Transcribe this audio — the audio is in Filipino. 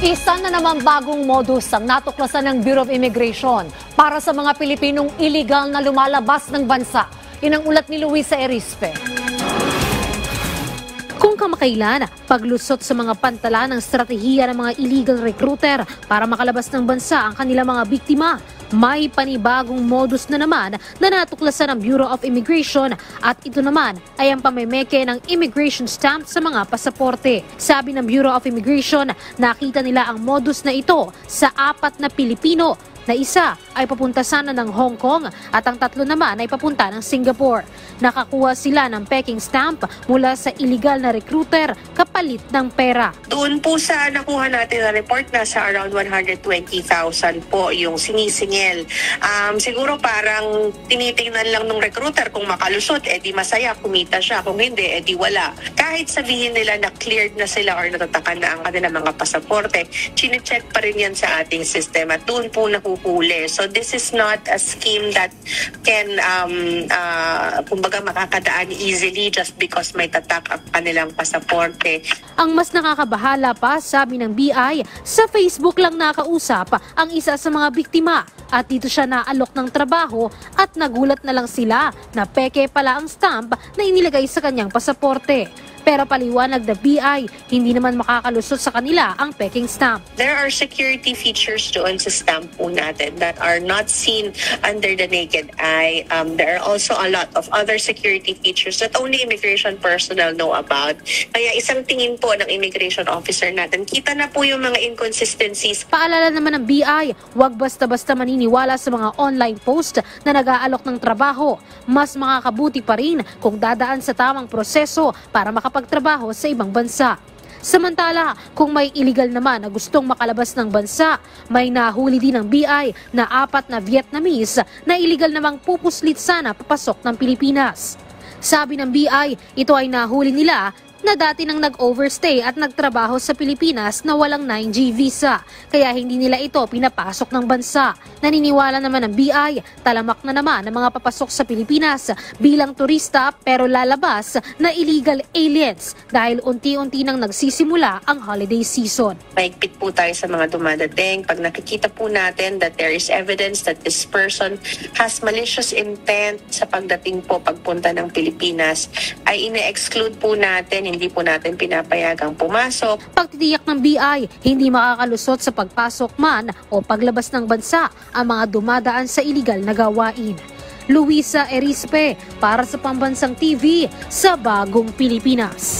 Isa na naman bagong modus ang natuklasan ng Bureau of Immigration para sa mga Pilipinong illegal na lumalabas ng bansa. Yan ang ulat ni Luisa Erispe. Kung kamakailan, paglusot sa mga pantala ng estratehiya ng mga illegal recruiter para makalabas ng bansa ang kanilang mga biktima, may panibagong modus na naman na natuklasan ng Bureau of Immigration at ito naman ay ang pamemeke ng immigration stamp sa mga pasaporte. Sabi ng Bureau of Immigration, nakita nila ang modus na ito sa 4 na Pilipino na isa ay papunta sana ng Hong Kong at ang 3 naman ay papunta ng Singapore. Nakakuha sila ng peking stamp mula sa illegal na recruiter kapalit ng pera. Doon po sa nakuha natin na report na sa around 120,000 po yung sinisingil. Siguro parang tinitingnan lang ng recruiter kung makalusot, edi masaya, kumita siya. Kung hindi, edi wala. Kahit sabihin nila na cleared na sila or natatakan na ang kanilang mga pasaporte, chine-check pa rin yan sa ating sistema. Doon po nakuhuli. So this is not a scheme that can kumbaga makakadaan easily just because may tatak ang kanilang pasaporte. Ang mas nakakabahala pa, sabi ng BI, sa Facebook lang nakausap ang isa sa mga biktima at dito siya naalok ng trabaho at nagulat na lang sila na peke pala ang stamp na inilagay sa kanyang pasaporte. Pero paliwanag na BI, hindi naman makakalusot sa kanila ang peking stamp. There are security features doon sa stamp po natin that are not seen under the naked eye. There are also a lot of other security features that only immigration personnel know about. Kaya isang tingin po ng immigration officer natin, kita na po yung mga inconsistencies. Paalala naman ng BI, huwag basta-basta maniniwala sa mga online post na nag-aalok ng trabaho. Mas makakabuti pa rin kung dadaan sa tamang proseso para makapagtrabaho sa ibang bansa. Samantala, kung may illegal naman na gustong makalabas ng bansa, may nahuli din ng BI na 4 na Vietnamese na illegal namang pupuslit sana papasok ng Pilipinas. Sabi ng BI, ito ay nahuli nila na dati nang nag-overstay at nagtrabaho sa Pilipinas na walang 9G visa, kaya hindi nila ito pinapasok ng bansa. Naniniwala naman ng BI, talamak na naman ang mga papasok sa Pilipinas bilang turista pero lalabas na illegal aliens dahil unti-unti nang nagsisimula ang holiday season. Mahigpit po tayo sa mga dumadating. Pag nakikita po natin that there is evidence that this person has malicious intent sa pagdating po pagpunta ng Pilipinas, ay ine-exclude po natin, hindi po natin pinapayagang pumasok. Pagtitiyak ng BI, hindi makakalusot sa pagpasok man o paglabas ng bansa ang mga dumadaan sa iligal na gawain. Luisa Erispe para sa Pambansang TV sa Bagong Pilipinas.